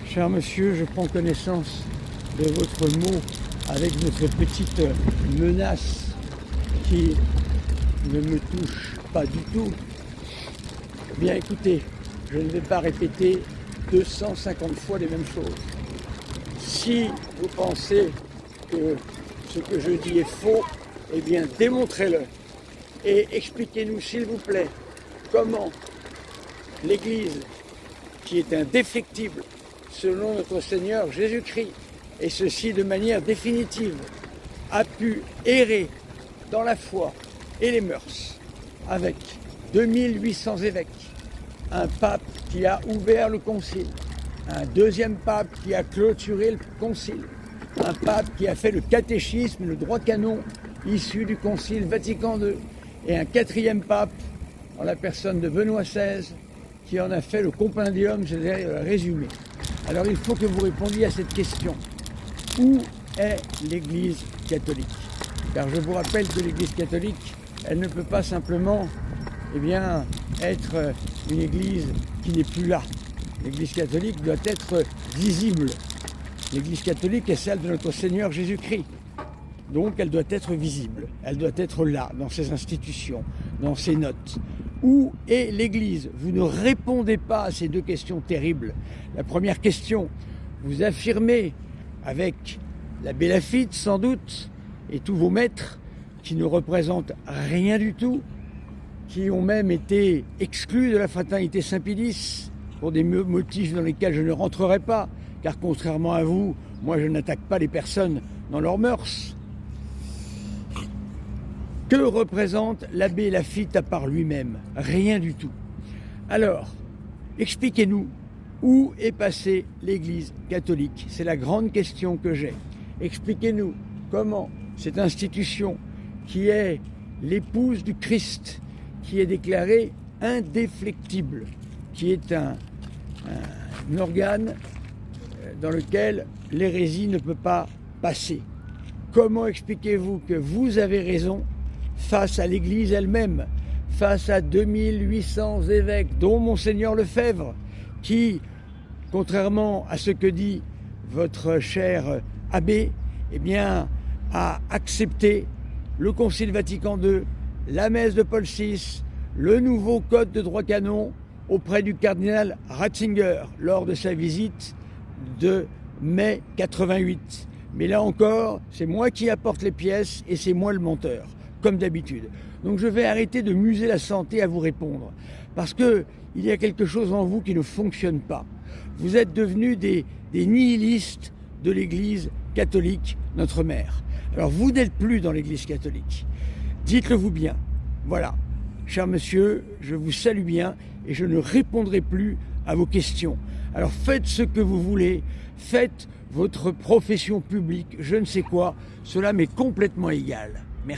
Cher monsieur, je prends connaissance de votre mot avec votre petite menace qui ne me touche pas du tout. Bien écoutez, je ne vais pas répéter 250 fois les mêmes choses. Si vous pensez que ce que je dis est faux, eh bien démontrez-le. Et expliquez-nous s'il vous plaît comment l'Église, qui est indéfectible selon notre Seigneur Jésus-Christ, et ceci de manière définitive, a pu errer dans la foi et les mœurs avec 2800 évêques, un pape qui a ouvert le concile, un deuxième pape qui a clôturé le concile, un pape qui a fait le catéchisme, le droit canon issu du concile Vatican II, et un quatrième pape en la personne de Benoît XVI qui en a fait le compendium, c'est-à-dire le résumé. Alors il faut que vous répondiez à cette question. Où est l'Église catholique? Car je vous rappelle que l'Église catholique, elle ne peut pas simplement être une Église qui n'est plus là. L'Église catholique doit être visible. L'Église catholique est celle de notre Seigneur Jésus-Christ. Donc elle doit être visible, elle doit être là, dans ses institutions, dans ses notes. Où est l'Église? Vous ne répondez pas à ces deux questions terribles. La première question, vous affirmez avec l'abbé Laffitte sans doute, et tous vos maîtres, qui ne représentent rien du tout, qui ont même été exclus de la fraternité Saint-Pédis pour des motifs dans lesquels je ne rentrerai pas, car contrairement à vous, moi je n'attaque pas les personnes dans leurs mœurs. Que représente l'abbé Laffitte à part lui-même? Rien du tout. Alors, expliquez-nous où est passée l'Église catholique. C'est la grande question que j'ai. Expliquez-nous comment cette institution qui est l'épouse du Christ, qui est déclarée indéfectible, qui est un organe dans lequel l'hérésie ne peut pas passer. Comment expliquez-vous que vous avez raison face à l'Église elle-même, face à 2800 évêques, dont Monseigneur Lefebvre, qui, contrairement à ce que dit votre cher abbé, a accepté le Concile Vatican II, la messe de Paul VI, le nouveau code de droit canon auprès du cardinal Ratzinger lors de sa visite de mai 88. Mais là encore, c'est moi qui apporte les pièces et c'est moi le menteur, comme d'habitude. Donc je vais arrêter de muser la santé à vous répondre, parce qu'il y a quelque chose en vous qui ne fonctionne pas. Vous êtes devenus des nihilistes de l'Église catholique, notre mère. Alors vous n'êtes plus dans l'Église catholique. Dites-le vous bien. Voilà. Cher monsieur, je vous salue bien et je ne répondrai plus à vos questions. Alors faites ce que vous voulez, faites votre profession publique, je ne sais quoi, cela m'est complètement égal. Merci.